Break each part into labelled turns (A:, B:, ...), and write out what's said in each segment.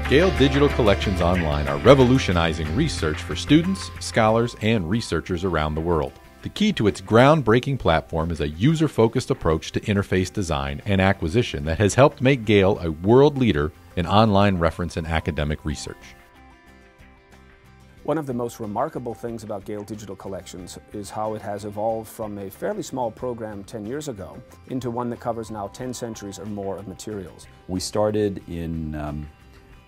A: Gale Digital Collections Online are revolutionizing research for students, scholars, and researchers around the world. The key to its groundbreaking platform is a user-focused approach to interface design and acquisition that has helped make Gale a world leader in online reference and academic research.
B: One of the most remarkable things about Gale Digital Collections is how it has evolved from a fairly small program 10 years ago into one that covers now 10 centuries or more of materials.
C: We started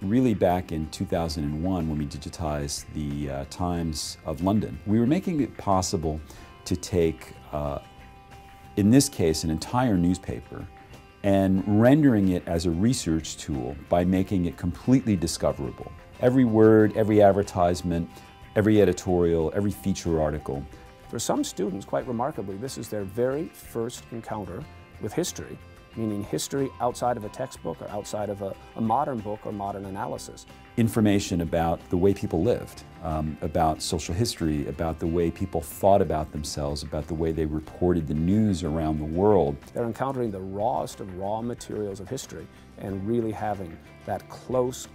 C: really back in 2001 when we digitized the Times of London. We were making it possible to take, in this case, an entire newspaper and rendering it as a research tool by making it completely discoverable. Every word, every advertisement, every editorial, every feature article.
B: For some students, quite remarkably, this is their very first encounter with history, meaning history outside of a textbook or outside of a modern book or modern analysis.
C: Information about the way people lived, about social history, about the way people thought about themselves, about the way they reported the news around the world.
B: They're encountering the rawest of raw materials of history and really having that close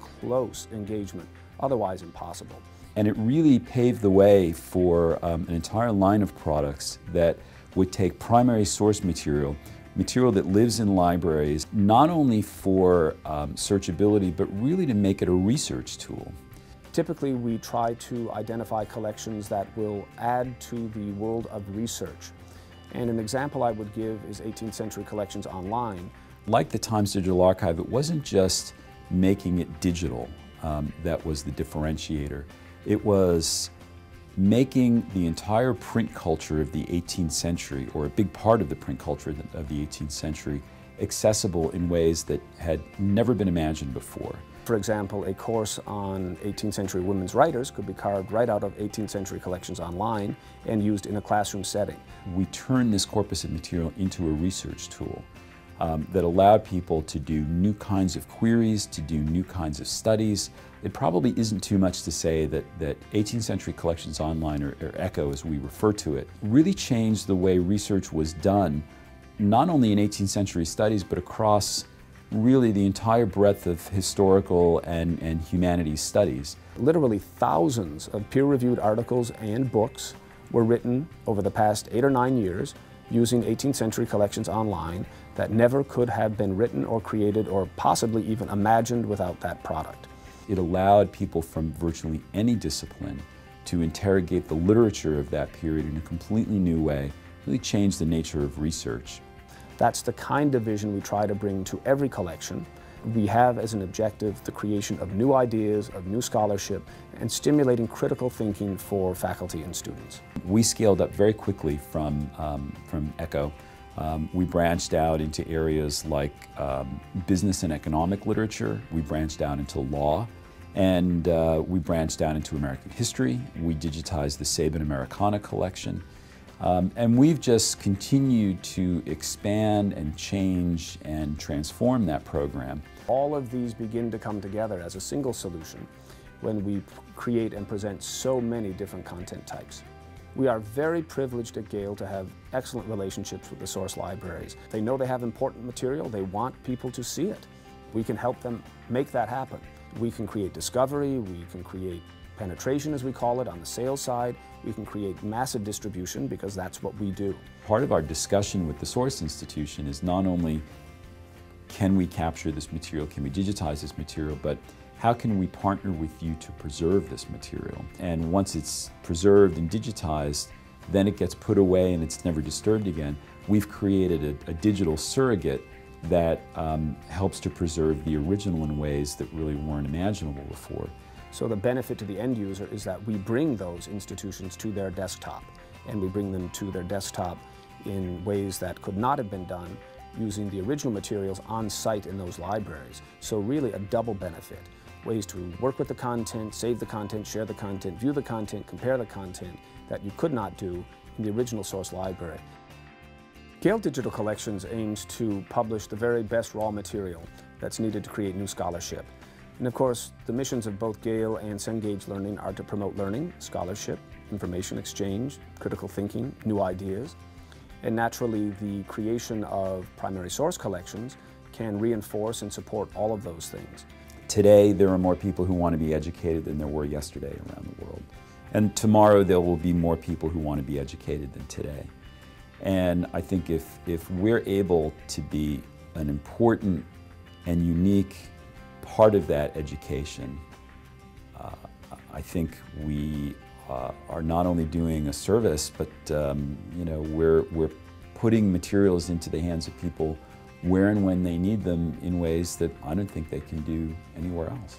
B: engagement, otherwise impossible.
C: And it really paved the way for an entire line of products that would take primary source material that lives in libraries, not only for searchability, but really to make it a research tool.
B: Typically, we try to identify collections that will add to the world of research. And an example I would give is 18th Century Collections Online.
C: Like the Times Digital Archive, it wasn't just making it digital that was the differentiator. It was making the entire print culture of the 18th century, or a big part of the print culture of the 18th century, accessible in ways that had never been imagined before.
B: For example, a course on 18th century women's writers could be carved right out of 18th Century Collections Online and used in a classroom setting.
C: We turned this corpus of material into a research tool that allowed people to do new kinds of queries, to do new kinds of studies. It probably isn't too much to say that 18th Century Collections Online, or ECHO as we refer to it, really changed the way research was done, not only in 18th century studies, but across really the entire breadth of historical and humanities studies.
B: Literally thousands of peer-reviewed articles and books were written over the past 8 or 9 years using 18th Century Collections Online that never could have been written or created or possibly even imagined without that product.
C: It allowed people from virtually any discipline to interrogate the literature of that period in a completely new way, really changed the nature of research.
B: That's the kind of vision we try to bring to every collection. We have as an objective the creation of new ideas, of new scholarship, and stimulating critical thinking for faculty and students.
C: We scaled up very quickly from ECHO. We branched out into areas like business and economic literature. We branched out into law, and we branched out into American history. We digitized the Sabin Americana collection. And we've just continued to expand and change and transform that program.
B: All of these begin to come together as a single solution when we create and present so many different content types. We are very privileged at Gale to have excellent relationships with the source libraries. They know they have important material, they want people to see it. We can help them make that happen. We can create discovery, we can create penetration, as we call it, on the sales side. We can create massive distribution because that's what we do.
C: Part of our discussion with the source institution is not only can we capture this material, can we digitize this material, but how can we partner with you to preserve this material? And once it's preserved and digitized, then it gets put away and it's never disturbed again. We've created a digital surrogate that helps to preserve the original in ways that really weren't imaginable before.
B: So the benefit to the end user is that we bring those institutions to their desktop, and we bring them to their desktop in ways that could not have been done using the original materials on site in those libraries. So really a double benefit. Ways to work with the content, save the content, share the content, view the content, compare the content that you could not do in the original source library. Gale Digital Collections aims to publish the very best raw material that's needed to create new scholarship. And of course, the missions of both Gale and Cengage Learning are to promote learning, scholarship, information exchange, critical thinking, new ideas. And naturally, the creation of primary source collections can reinforce and support all of those things.
C: today there are more people who want to be educated than there were yesterday around the world. And tomorrow there will be more people who want to be educated than today. And I think if we're able to be an important and unique part of that education, I think we are not only doing a service, but you know, we're putting materials into the hands of people where and when they need them in ways that I don't think they can do anywhere else.